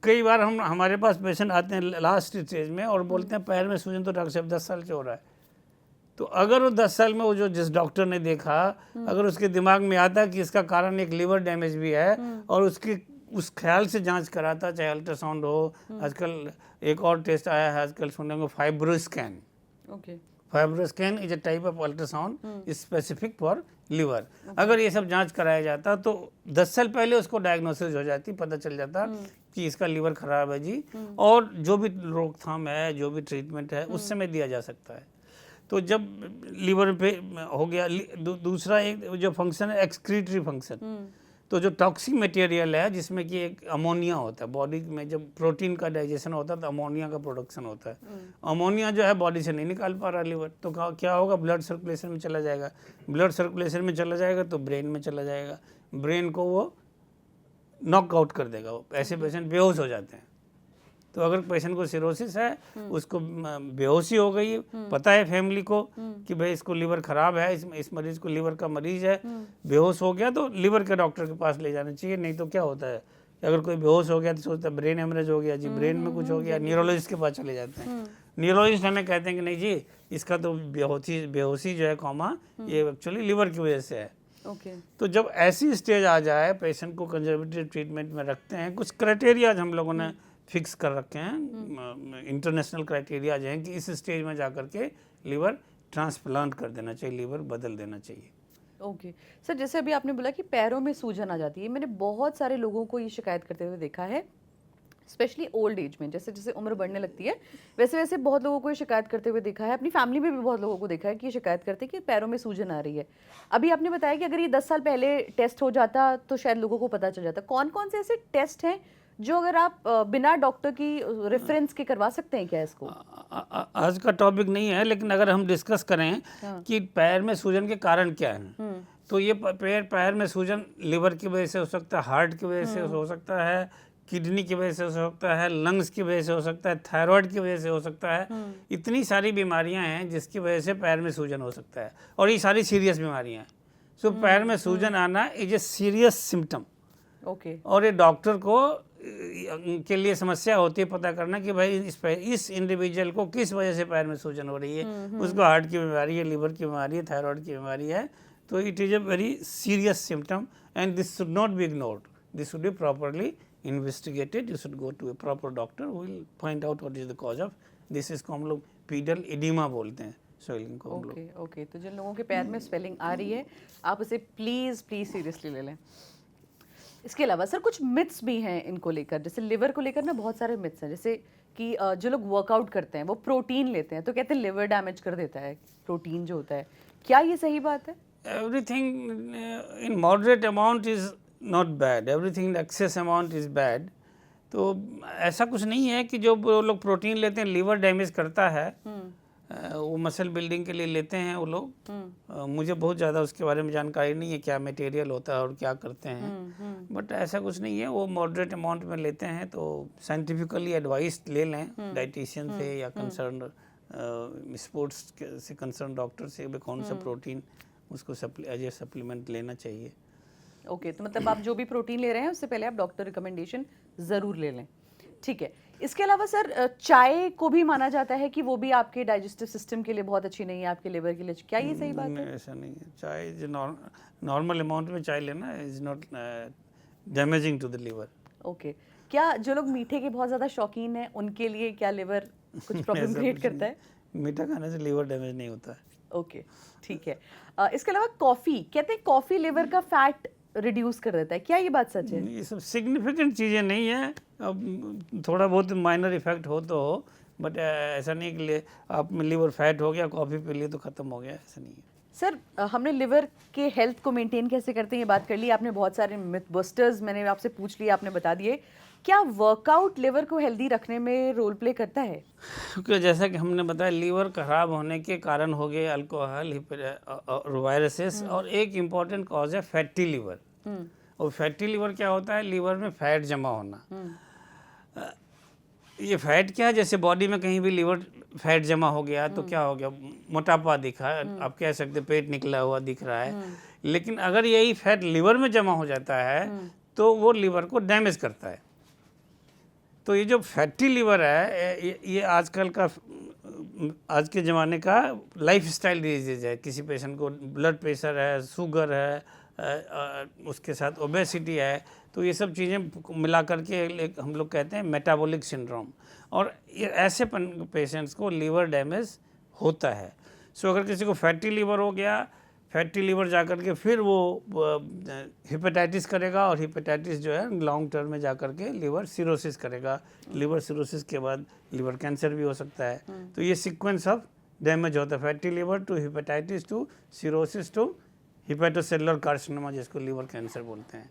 कई बार हमारे पास पेशेंट आते हैं लास्ट स्टेज में और बोलते हैं पैर में सूजन तो डॉक्टर साहब 10 साल से हो रहा है। तो अगर वो 10 साल में वो जो जिस डॉक्टर ने देखा, अगर उसके दिमाग में आता कि इसका कारण एक लीवर डैमेज भी है और उसकी उस ख्याल से जांच कराता, चाहे अल्ट्रासाउंड हो, आजकल एक और टेस्ट आया है आजकल सुनने को, fibroscan. Okay. Fibroscan is a type of ultrasound specific for liver. अगर ये सब जांच कराया जाता तो 10 साल पहले उसको डायग्नोसिस हो जाती, पता चल जाता कि इसका लीवर खराब है जी, और जो भी रोकथाम है, जो भी ट्रीटमेंट है उस समय दिया जा सकता है। तो जब लीवर पे हो गया, दूसरा एक जो फंक्शन है एक्सक्रीटरी फंक्शन, तो जो टॉक्सिक मटेरियल है जिसमें कि एक अमोनिया होता है, बॉडी में जब प्रोटीन का डाइजेशन होता है तो अमोनिया का प्रोडक्शन होता है। अमोनिया जो है बॉडी से नहीं निकाल पा रहा लीवर, तो क्या होगा, ब्लड सर्कुलेशन में चला जाएगा, ब्लड सर्कुलेशन में चला जाएगा तो ब्रेन में चला जाएगा, ब्रेन को वो नॉकआउट कर देगा, वो ऐसे पेशेंट बेहोश हो जाते हैं। तो अगर पेशेंट को सिरोसिस है, उसको बेहोशी हो गई, पता है फैमिली को कि भाई इसको लीवर खराब है, इस मरीज को लीवर का मरीज है, बेहोश हो गया तो लीवर के डॉक्टर के पास ले जाना चाहिए। नहीं तो क्या होता है, अगर कोई बेहोश हो गया तो सोचता है ब्रेन हेमरेज हो गया जी, ब्रेन में कुछ हो गया, न्यूरोलॉजिस्ट के पास चले जाते हैं। न्यूरोलॉजिस्ट हमें कहते हैं कि नहीं जी, इसका तो बेहोशी जो है कॉमा, ये एक्चुअली लीवर की वजह से है। तो जब ऐसी स्टेज आ जाए, पेशेंट को कंजर्वेटिव ट्रीटमेंट में रखते हैं। कुछ क्राइटेरिया हम लोगों ने फिक्स कर रखे हैं, इंटरनेशनल क्राइटेरिया जो हैं कि इस स्टेज में जा कर के लीवर ट्रांसप्लांट कर देना चाहिए, लीवर बदल देना चाहिए। ओके सर, जैसे अभी आपने बोला कि पैरों में सूजन आ जाती है, मैंने बहुत सारे लोगों को ये शिकायत करते हुए देखा है, स्पेशली ओल्ड एज में। जैसे जैसे उम्र बढ़ने लगती है वैसे वैसे बहुत लोगों को ये शिकायत करते हुए देखा है। अपनी फैमिली में भी बहुत लोगों को देखा है कि ये शिकायत करते हैं कि पैरों में सूजन आ रही है। अभी आपने बताया कि अगर ये 10 साल पहले टेस्ट हो जाता तो शायद लोगों को पता चल जाता। कौन कौन से ऐसे टेस्ट हैं जो अगर आप बिना डॉक्टर की रेफरेंस के करवा सकते हैं क्या इसको? आज का टॉपिक नहीं है, लेकिन अगर हम डिस्कस करें कि पैर में सूजन के कारण क्या है, तो ये पैर में सूजन लीवर की वजह से हो सकता है, हार्ट की वजह से हो सकता है, किडनी की वजह से हो सकता है, लंग्स की वजह से हो सकता है, थायराइड की वजह से हो सकता है। इतनी सारी बीमारियां हैं जिसकी वजह से पैर में सूजन हो सकता है, और ये सारी सीरियस बीमारियां हैं। सो पैर में सूजन आना is a serious symptom. Okay. और ये डॉक्टर को के लिए समस्या होती है पता करना कि भाई इस इंडिविजुअल को किस वजह से पैर में सूजन हो रही है। उसको हार्ट की बीमारी है, लीवर की बीमारी है, थायराइड की बीमारी है, तो it is a very serious symptom and this should not be ignored, this should be properly investigated. You should go to a proper doctor who will find out what is the cause of this is को हम लोग पीडल एडिमा बोलते हैं, स्वेलिंग को हम लोग। ओके, तो जिन लोगों के पैर में स्वेलिंग आ रही है आप उसे प्लीज सीरियसली ले लें। इसके अलावा सर कुछ मिथ्स भी हैं इनको लेकर, जैसे लिवर को लेकर ना बहुत सारे मिथ्स हैं, जैसे कि जो लोग वर्कआउट करते हैं वो प्रोटीन लेते हैं तो कहते हैं लिवर डैमेज कर देता है प्रोटीन जो होता है, क्या ये सही बात है? Everything in moderate amount is not bad, everything in excess amount is bad. तो ऐसा कुछ नहीं है कि जो लोग प्रोटीन लेते हैं लीवर डैमेज करता है, वो मसल बिल्डिंग के लिए लेते हैं वो लोग। मुझे बहुत ज़्यादा उसके बारे में जानकारी नहीं है क्या मटेरियल होता है और क्या करते हैं, बट ऐसा कुछ नहीं है। वो मॉडरेट अमाउंट में लेते हैं तो साइंटिफिकली एडवाइस ले लें डाइटिशियन से या कंसर्न स्पोर्ट्स से कंसर्न डॉक्टर से, कौन सा प्रोटीन उसको एज ए सप्लीमेंट लेना चाहिए। ओके, तो मतलब आप जो भी प्रोटीन ले रहे हैं उससे पहले आप डॉक्टर रिकमेंडेशन ज़रूर ले लें, ठीक है। इसके अलावा सर चाय को भी माना जाता है कि वो भी आपके डाइजेस्टिव सिस्टम के लिए बहुत अच्छी नहीं है, आपके लिवर के लिए, क्या ये सही बात है? ऐसा नहीं है, चाय जो नॉर्मल अमाउंट में चाय लेना is not damaging to the liver. Okay, क्या जो लोग मीठे के बहुत ज़्यादा शौकीन हैं उनके लिए क्या लिवर कुछ प्रॉब्लम क्रिएट करता है? मीठा खाने से लिवर डैमेज नहीं होता है। ओके, ठीक है। इसके अलावा कॉफ़ी, कहते हैं कॉफ़ी लिवर का फैट रिड्यूस कर देता है, क्या ये बात सच है? ये सब सिग्निफिकेंट चीज़ें नहीं है, अब थोड़ा बहुत माइनर इफेक्ट हो तो हो, बट ऐसा नहीं कि आप में लिवर फैट हो गया कॉफ़ी पी ली तो ख़त्म हो गया, ऐसा नहीं है। सर हमने लिवर के हेल्थ को मेंटेन कैसे करते हैं ये बात कर ली, आपने बहुत सारे मिथ बस्टर्स मैंने आपसे पूछ लिया, आपने बता दिए। क्या वर्कआउट लिवर को हेल्दी रखने में रोल प्ले करता है? क्योंकि जैसा कि हमने बताया लीवर खराब होने के कारण हो गए अल्कोहल, वायरसेस, और एक इम्पॉर्टेंट कॉज है फैटी लीवर। और फैटी लीवर क्या होता है, लीवर में फैट जमा होना। ये फैट क्या है, जैसे बॉडी में कहीं भी लीवर फैट जमा हो गया तो क्या हो गया, मोटापा दिखा, आप कह सकते पेट निकला हुआ दिख रहा है। लेकिन अगर यही फैट लीवर में जमा हो जाता है तो वो लीवर को डैमेज करता है। तो ये जो फैटी लीवर है ये आजकल का, आज के ज़माने का लाइफ स्टाइल डिजीज है। किसी पेशेंट को ब्लड प्रेशर है, शुगर है, उसके साथ ओबेसिटी है, तो ये सब चीज़ें मिला करके हम लोग कहते हैं मेटाबॉलिक सिंड्रोम। और ये ऐसे पेशेंट्स को लीवर डैमेज होता है। सो अगर किसी को फैटी लीवर हो गया, फैटी लीवर जा कर के फिर वो हेपेटाइटिस करेगा, और हेपेटाइटिस जो है लॉन्ग टर्म में जा कर के लीवर सिरोसिस करेगा। लीवर सिरोसिस के बाद लीवर कैंसर भी हो सकता है। तो ये सीक्वेंस ऑफ डैमेज होता है, fatty liver to hepatitis to cirrhosis to hepatocellular carcinoma, जिसको लीवर कैंसर बोलते हैं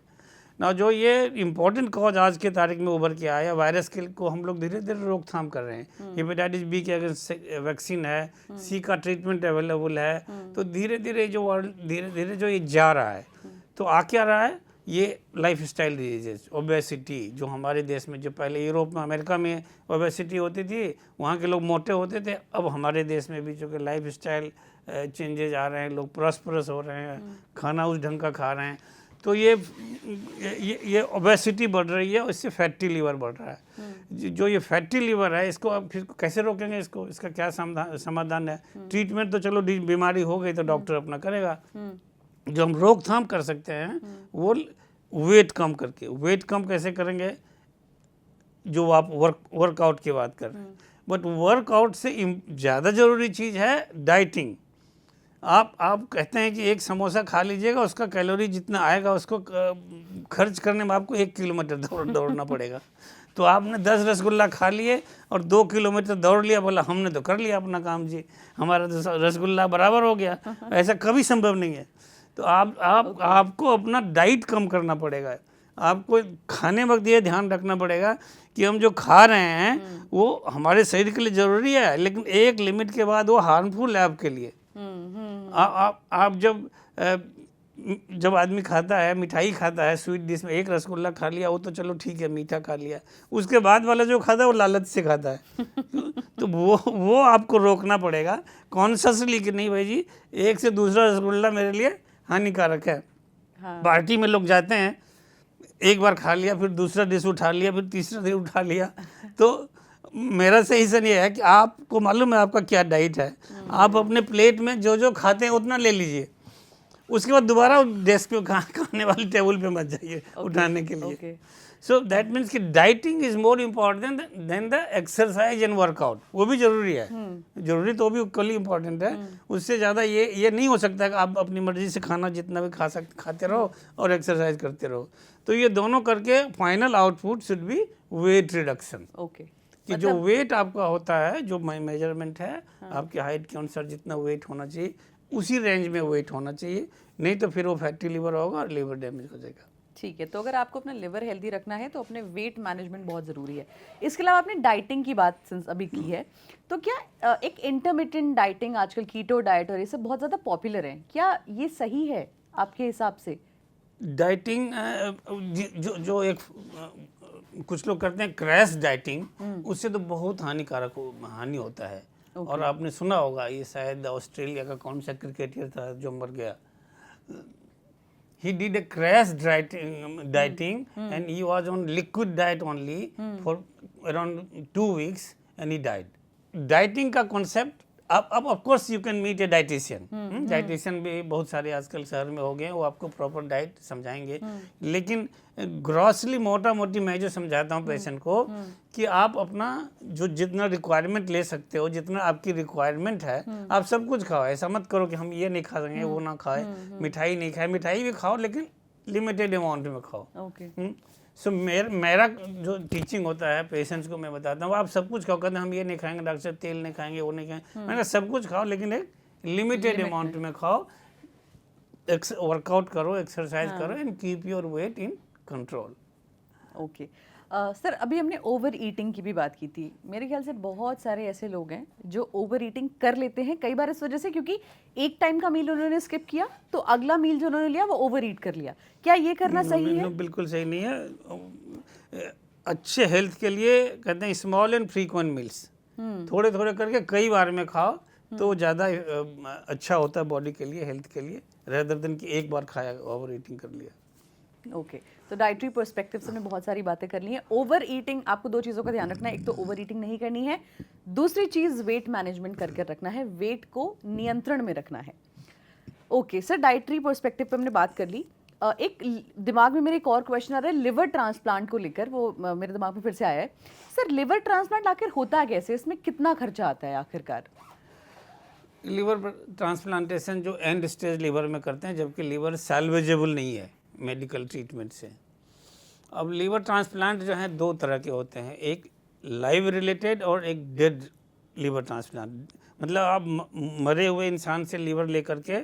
ना। जो ये इम्पोर्टेंट कॉज आज के तारीख में उभर के आया, वायरस के को हम लोग धीरे धीरे रोकथाम कर रहे हैं। हेपेटाइटिस बी के अगेंस्ट वैक्सीन है, सी का ट्रीटमेंट अवेलेबल है। तो धीरे धीरे जो वर्ल्ड धीरे धीरे जो ये जा रहा है, तो आ क्या रहा है, ये लाइफ स्टाइल डिजीजेज, ओबेसिटी, जो हमारे देश में, जो पहले यूरोप में, अमेरिका में ओबेसिटी होती थी, वहाँ के लोग मोटे होते थे, अब हमारे देश में भी जो कि लाइफ स्टाइल चेंजेज आ रहे हैं, लोग प्रॉस्परस हो रहे हैं, खाना उस ढंग का खा रहे हैं, तो ये ओबेसिटी बढ़ रही है, और इससे फैटी लीवर बढ़ रहा है। जो ये फैटी लीवर है, इसको अब फिर कैसे रोकेंगे, इसका क्या समाधान है? ट्रीटमेंट तो चलो बीमारी हो गई तो डॉक्टर अपना करेगा। जो हम रोकथाम कर सकते हैं वो वेट कम करके। वेट कम कैसे करेंगे? जो आप वर्कआउट की बात कर रहे हैं, बट वर्कआउट से ज़्यादा ज़रूरी चीज़ है डाइटिंग। आप कहते हैं कि एक समोसा खा लीजिएगा, उसका कैलोरी जितना आएगा उसको खर्च करने में आपको 1 किलोमीटर दौड़ना पड़ेगा। तो आपने 10 रसगुल्ला खा लिए और 2 किलोमीटर दौड़ लिया, बोला हमने तो कर लिया अपना काम जी, हमारा तो रसगुल्ला बराबर हो गया। ऐसा कभी संभव नहीं है। तो आपको अपना डाइट कम करना पड़ेगा। आपको खाने वक्त ये ध्यान रखना पड़ेगा कि हम जो खा रहे हैं वो हमारे शरीर के लिए ज़रूरी है, लेकिन एक लिमिट के बाद वो हार्मफुल है आपके लिए। आप जब आदमी खाता है, मिठाई खाता है, स्वीट डिश में एक रसगुल्ला खा लिया, वो तो चलो ठीक है, मीठा खा लिया। उसके बाद वाला जो खाता है वो लालच से खाता है। तो वो आपको रोकना पड़ेगा कॉन्शियसली कि नहीं भाई जी, एक से दूसरा रसगुल्ला मेरे लिए हानिकारक है। हाँ। पार्टी में लोग जाते हैं, एक बार खा लिया, फिर दूसरा डिश उठा लिया, फिर तीसरा डिश उठा लिया। तो मेरा सजेशन ये है कि आपको मालूम है आपका क्या डाइट है, आप अपने प्लेट में जो जो खाते हैं उतना ले लीजिए, उसके बाद दोबारा डेस्क पे खाने वाली टेबल पे मत जाइए उठाने के लिए। सो दैट मीन्स कि dieting is more important than the exercise and workout. वो भी जरूरी है, जरूरी तो वो भी इक्वली इम्पॉर्टेंट है। उससे ज़्यादा ये नहीं हो सकता कि आप अपनी मर्जी से खाना जितना भी खाते रहो और एक्सरसाइज करते रहो। तो ये दोनों करके final output should be weight reduction. Okay, कि जो वेट आपका होता है, जो मेजरमेंट है, आपकी हाइट के अनुसार जितना वेट होना चाहिए उसी रेंज में वेट होना चाहिए, नहीं तो फिर वो फैटी लीवर होगा और लीवर डैमेज हो जाएगा। ठीक है, तो अगर आपको अपना लिवर हेल्दी रखना है तो अपने वेट मैनेजमेंट बहुत ज़रूरी है। इसके अलावा आपने डाइटिंग की बात सिंस अभी की है, तो क्या एक इंटरमिटेंट डाइटिंग, आजकल कीटो डाइट और ये सब बहुत ज़्यादा पॉपुलर है, क्या ये सही है आपके हिसाब से? डाइटिंग जो एक कुछ लोग करते हैं क्रैश डाइटिंग, उससे तो बहुत हानि होता है। और आपने सुना होगा, ये शायद ऑस्ट्रेलिया का कौन सा क्रिकेटर था जो मर गया, he did a crash dieting and he was on liquid diet only for around 2 weeks and he died. Dieting का concept, अब of course you can meet a dietitian. Dietitian भी बहुत सारे आजकल शहर में हो गए, वो आपको प्रॉपर डाइट समझाएंगे। लेकिन ग्रॉसली मोटा मोटी मैं जो समझाता हूँ पेशेंट को कि आप अपना जो जितना रिक्वायरमेंट ले सकते हो, जितना आपकी रिक्वायरमेंट है, आप सब कुछ खाओ। ऐसा मत करो कि हम ये नहीं खा सकेंगे, वो ना खाए, मिठाई नहीं खाए, मिठाई भी खाओ लेकिन लिमिटेड अमाउंट में खाओ। सो मेरा जो टीचिंग होता है पेशेंट्स को मैं बताता हूँ, आप सब कुछ खाओ। कहते हैं हम ये नहीं खाएंगे डॉक्टर साहब, तेल नहीं खाएंगे, वो नहीं खाएंगे। मैंने सब कुछ खाओ लेकिन एक लिमिटेड अमाउंट में खाओ, वर्कआउट करो, एक्सरसाइज करो and keep your weight in control. Okay, sir अभी हमने ओवर ईटिंग की भी बात की थी। मेरे ख्याल से बहुत सारे ऐसे लोग हैं जो ओवर ईटिंग कर लेते हैं, कई बार इस वजह से क्योंकि एक टाइम का मील उन्होंने स्किप किया तो अगला मील जो उन्होंने लिया वो ओवर ईट कर लिया। क्या ये करना सही है? बिल्कुल सही नहीं है। अच्छे हेल्थ के लिए कहते हैं स्मॉल एंड फ्रीक्वेंट मील्स, थोड़े थोड़े करके कई बार में खाओ तो ज़्यादा अच्छा होता है बॉडी के लिए, हेल्थ के लिए, रेदर देन कि एक बार खाया ओवर ईटिंग कर लिया। ओके तो डाइटरी पर्सपेक्टिव से हमने बहुत सारी बातें कर ली हैं। ओवर ईटिंग, आपको दो चीज़ों का ध्यान रखना है, एक तो ओवर ईटिंग नहीं करनी है, दूसरी चीज़ वेट मैनेजमेंट करके रखना है, वेट को नियंत्रण में रखना है। ओके सर, डाइटरी पर्सपेक्टिव पे हमने बात कर ली। एक दिमाग में मेरे एक और क्वेश्चन आ रहा है लिवर ट्रांसप्लांट को लेकर, वो मेरे दिमाग में फिर से आया है। सर लिवर ट्रांसप्लांट आखिर होता कैसे, इसमें कितना खर्चा आता है आखिरकार? लीवर ट्रांसप्लांटेशन जो एंड स्टेज लीवर में करते हैं, जबकि लीवर सैल्वेजेबल नहीं है मेडिकल ट्रीटमेंट से। अब लीवर ट्रांसप्लांट जो है दो तरह के होते हैं, एक लाइव रिलेटेड और एक डेड लीवर ट्रांसप्लांट। मतलब आप मरे हुए इंसान से लीवर लेकर के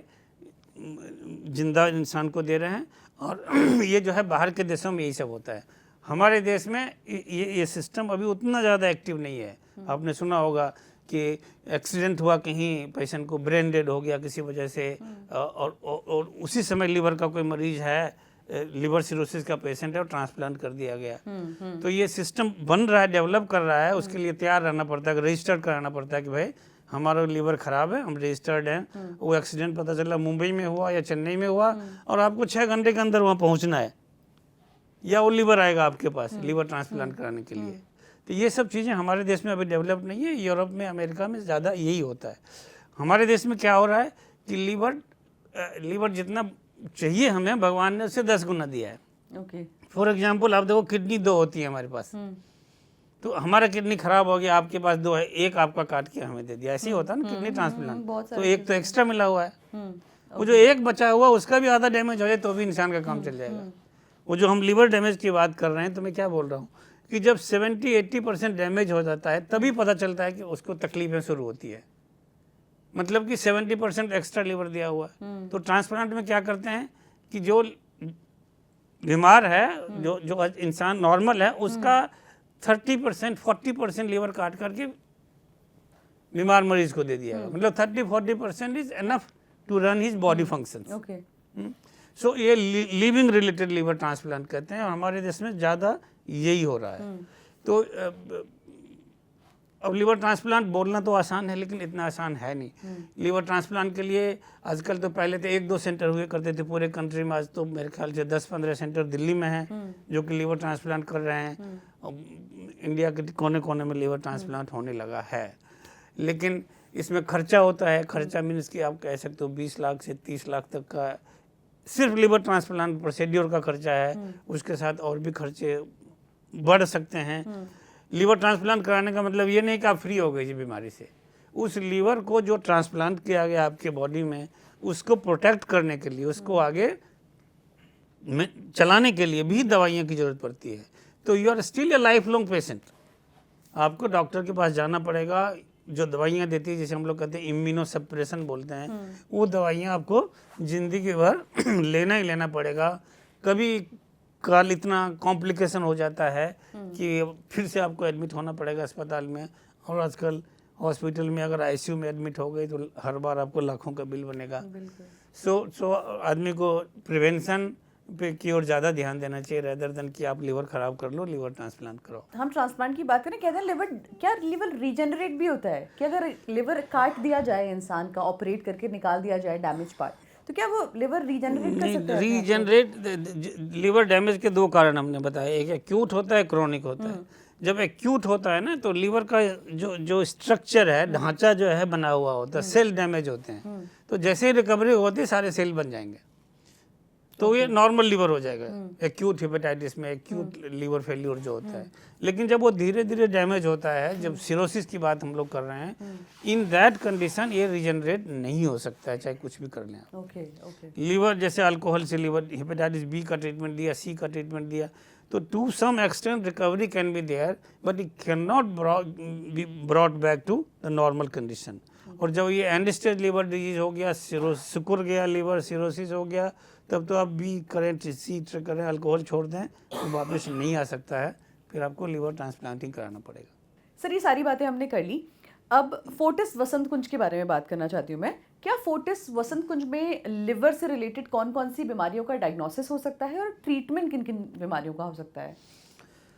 जिंदा इंसान को दे रहे हैं, और ये जो है बाहर के देशों में यही सब होता है। हमारे देश में ये सिस्टम अभी उतना ज़्यादा एक्टिव नहीं है। आपने सुना होगा कि एक्सीडेंट हुआ कहीं, पेशेंट को ब्रेन डेड हो गया किसी वजह से, और उसी समय लीवर का कोई मरीज है, लिवर सिरोसिस का पेशेंट है, और ट्रांसप्लांट कर दिया गया। तो ये सिस्टम बन रहा है, डेवलप कर रहा है, उसके लिए तैयार रहना पड़ता है, रजिस्टर्ड कराना पड़ता है कि भाई हमारा लीवर ख़राब है, हम रजिस्टर्ड हैं। वो एक्सीडेंट पता चला मुंबई में हुआ या चेन्नई में हुआ, और आपको 6 घंटे के अंदर वहाँ पहुँचना है, या वो लीवर आएगा आपके पास लीवर ट्रांसप्लांट कराने के लिए। तो ये सब चीज़ें हमारे देश में अभी डेवलप नहीं है। यूरोप में, अमेरिका में ज़्यादा यही होता है। हमारे देश में क्या हो रहा है कि लीवर जितना चाहिए हमें, भगवान ने उससे 10 गुना दिया है। ओके फॉर एग्जाम्पल आप देखो, किडनी 2 होती है हमारे पास, तो हमारा किडनी खराब हो गया, आपके पास 2 है, एक आपका काट के हमें दे दिया, ऐसे ही होता है ना किडनी ट्रांसप्लांट। तो एक तो एक्स्ट्रा मिला हुआ है, वो जो एक बचा हुआ उसका भी आधा डैमेज हो जाए तो भी इंसान का काम चल जाएगा। वो जो हम लीवर डैमेज की बात कर रहे हैं, तो मैं क्या बोल रहा हूँ कि जब 70-80% डैमेज हो जाता है तभी पता चलता है कि उसको तकलीफें शुरू होती है। मतलब कि 70% एक्स्ट्रा लीवर दिया हुआ है। तो ट्रांसप्लांट में क्या करते हैं कि जो बीमार है, जो इंसान नॉर्मल है, उसका 30% 40% लीवर काट करके बीमार मरीज को दे दिया। मतलब 30-40% is enough to run his body functions. So ये लिविंग रिलेटेड लीवर ट्रांसप्लांट कहते हैं, और हमारे देश में ज़्यादा यही हो रहा है। तो अब लीवर ट्रांसप्लांट बोलना तो आसान है, लेकिन इतना आसान है नहीं। लीवर ट्रांसप्लांट के लिए आजकल तो, पहले तो 1-2 सेंटर हुए करते थे पूरे कंट्री में, आज तो मेरे ख्याल से 10-15 सेंटर दिल्ली में हैं जो कि लीवर ट्रांसप्लांट कर रहे हैं। इंडिया के कोने कोने में लीवर ट्रांसप्लांट होने लगा है। लेकिन इसमें खर्चा होता है। खर्चा मीन्स कि आप कह सकते हो 20 लाख से 30 लाख तक का सिर्फ लीवर ट्रांसप्लांट प्रोसीड्योर का खर्चा है। उसके साथ और भी खर्चे बढ़ सकते हैं। लीवर ट्रांसप्लांट कराने का मतलब ये नहीं कि आप फ्री हो गए इस बीमारी से। उस लीवर को जो ट्रांसप्लांट किया गया आपके बॉडी में, उसको प्रोटेक्ट करने के लिए, उसको आगे चलाने के लिए भी दवाइयों की ज़रूरत पड़ती है। तो you are still a lifelong patient. आपको डॉक्टर के पास जाना पड़ेगा, जो दवाइयाँ देती है, जैसे हम लोग कहते हैं इम्यूनो सप्रेशन बोलते हैं, वो दवाइयाँ आपको ज़िंदगी भर लेना ही लेना पड़ेगा। कभी काल इतना कॉम्प्लिकेशन हो जाता है कि फिर से आपको एडमिट होना पड़ेगा अस्पताल में। और आजकल हॉस्पिटल में अगर आईसीयू में एडमिट हो गई तो हर बार आपको लाखों का बिल बनेगा। सो आदमी को प्रिवेंशन पे की ओर ज़्यादा ध्यान देना चाहिए, रेदर देन कि आप लीवर ख़राब कर लो, लीवर ट्रांसप्लांट करो। हम ट्रांसप्लांट की बात करें, कहते हैं लीवर रीजनरेट भी होता है कि अगर लिवर काट दिया जाए इंसान का, ऑपरेट करके निकाल दिया जाए डैमेज पार्ट, तो क्या वो लिवर रीजनरेट कर सकता है? रीजनरेट लीवर डैमेज के 2 कारण हमने बताए, एक एक्यूट होता है, क्रोनिक होता है। जब एक्यूट होता है ना, तो लीवर का जो स्ट्रक्चर है, ढांचा जो है बना हुआ होता है, सेल डैमेज होते हैं। तो जैसे ही रिकवरी होती है सारे सेल बन जाएंगे, तो ये नॉर्मल लीवर हो जाएगा। एक्यूट हेपेटाइटिस में एक्यूट लीवर फेल्यूर जो होता है। लेकिन जब वो धीरे धीरे डैमेज होता है, जब सिरोसिस की बात हम लोग कर रहे हैं, इन दैट कंडीशन ये रीजनरेट नहीं हो सकता है, चाहे कुछ भी कर लें। लीवर जैसे अल्कोहल से लीवर, हेपेटाइटिस बी का ट्रीटमेंट दिया, सी का ट्रीटमेंट दिया, तो to some extent recovery can be there, but it can not be brought back to the normal condition. और जब ये एंड स्टेज लीवर डिजीज हो गया, सिकुड़ गया लीवर, सिरोसिस हो गया, तब तो आप बी करें, सी करें, अल्कोहल छोड़ दें, तो वापस नहीं आ सकता है, फिर आपको लिवर ट्रांसप्लांटिंग कराना पड़ेगा। सर ये सारी बातें हमने कर ली, अब फोर्टिस वसंत कुंज के बारे में बात करना चाहती हूँ मैं। क्या फोर्टिस वसंत कुंज में लिवर से रिलेटेड कौन कौन सी बीमारियों का डायग्नोसिस हो सकता है और ट्रीटमेंट किन किन बीमारियों का हो सकता है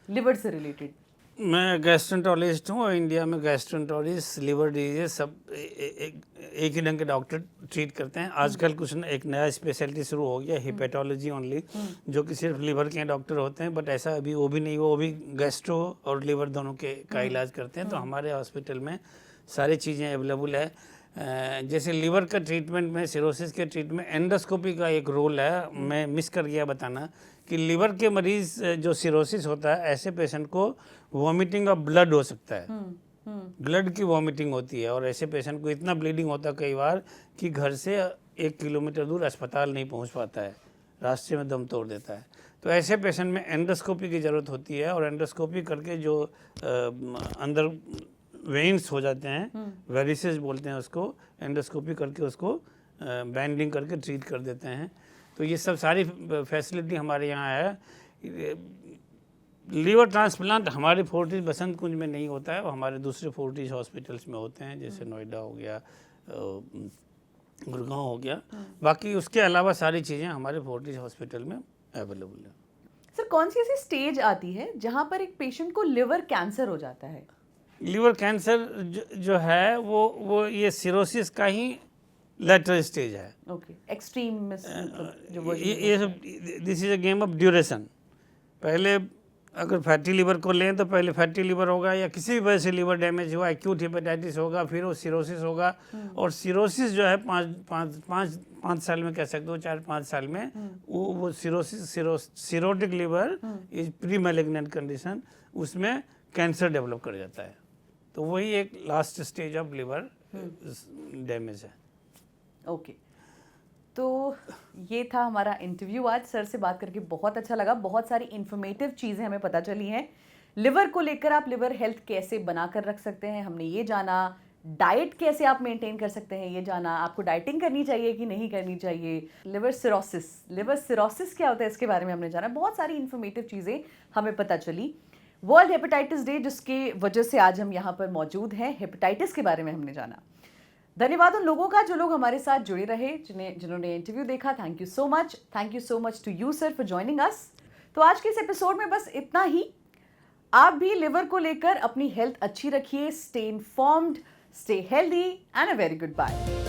लिवर से रिलेटेड? मैं गैस्ट्रोएंटरोलॉजिस्ट हूँ और इंडिया में गैस्ट्रोएंटरोलॉजिस्ट, लिवर डिजीज सब एक ही ढंग के डॉक्टर ट्रीट करते हैं। आजकल कुछ एक नया स्पेशलिटी शुरू हो गया, हिपेटोलॉजी ओनली, जो कि सिर्फ लिवर के डॉक्टर होते हैं, बट ऐसा अभी वो भी नहीं, वो भी गैस्ट्रो और लिवर दोनों के का इलाज करते हैं। तो हमारे हॉस्पिटल में सारी चीज़ें अवेलेबल है। जैसे लिवर का ट्रीटमेंट में, सिरोसिस के ट्रीटमेंट एंडोस्कोपी का एक रोल है। मैं मिस कर गया बताना कि लिवर के मरीज जो सिरोसिस होता है, ऐसे पेशेंट को वॉमिटिंग ऑफ ब्लड हो सकता है, ब्लड की वॉमिटिंग होती है, और ऐसे पेशेंट को इतना ब्लीडिंग होता है कई बार कि घर से 1 किलोमीटर दूर अस्पताल नहीं पहुंच पाता है, रास्ते में दम तोड़ देता है। तो ऐसे पेशेंट में एंडोस्कोपी की ज़रूरत होती है, और एंडोस्कोपी करके जो अंदर वेन्स हो जाते हैं, वेरिसेस बोलते हैं उसको, एंडोस्कोपी करके उसको बैंडिंग करके ट्रीट कर देते हैं। तो ये सब सारी फैसिलिटी हमारे यहाँ है। लीवर ट्रांसप्लांट हमारे फोर्टिस बसंत कुंज में नहीं होता है, वो हमारे दूसरे फोर्टिस हॉस्पिटल्स में होते हैं, जैसे नोएडा हो गया, गुड़गांव हो गया। बाकी उसके अलावा सारी चीज़ें हमारे फोर्टिस हॉस्पिटल में अवेलेबल है। सर कौन सी ऐसी स्टेज आती है जहाँ पर एक पेशेंट को लिवर कैंसर हो जाता है? लिवर कैंसर जो है वो ये सिरोसिस का ही लेटर स्टेज है। ओके, एक्सट्रीम जो ये सब, this is a game of duration. पहले अगर फैटी लिवर को लें तो पहले फैटी लिवर होगा, या किसी भी वजह से लिवर डैमेज हुआ, एक्यूट हेपेटाइटिस होगा, फिर वो सिरोसिस होगा। और सिरोसिस जो है पाँच साल में कह सकते हो, 4-5 साल में वो cirrhotic liver is pre malignant condition, उसमें कैंसर डेवलप कर जाता है। तो वही एक last stage of liver damage है। ओके, तो ये था हमारा इंटरव्यू। आज सर से बात करके बहुत अच्छा लगा, बहुत सारी इन्फॉर्मेटिव चीज़ें हमें पता चली हैं। लिवर को लेकर आप लिवर हेल्थ कैसे बनाकर रख सकते हैं हमने ये जाना, डाइट कैसे आप मेंटेन कर सकते हैं ये जाना, आपको डाइटिंग करनी चाहिए कि नहीं करनी चाहिए, लिवर सिरोसिस क्या होता है इसके बारे में हमने जाना। बहुत सारी इन्फॉर्मेटिव चीज़ें हमें पता चली। वर्ल्ड हेपेटाइटिस डे जिसके वजह से आज हम यहाँ पर मौजूद हैं, हेपेटाइटिस के बारे में हमने जाना। धन्यवाद उन लोगों का जो लोग हमारे साथ जुड़े रहे, जिन्होंने इंटरव्यू देखा। Thank you so much to you sir for joining us. तो आज के इस एपिसोड में बस इतना ही। आप भी लिवर को लेकर अपनी हेल्थ अच्छी रखिए, stay informed, stay healthy and a very good bye.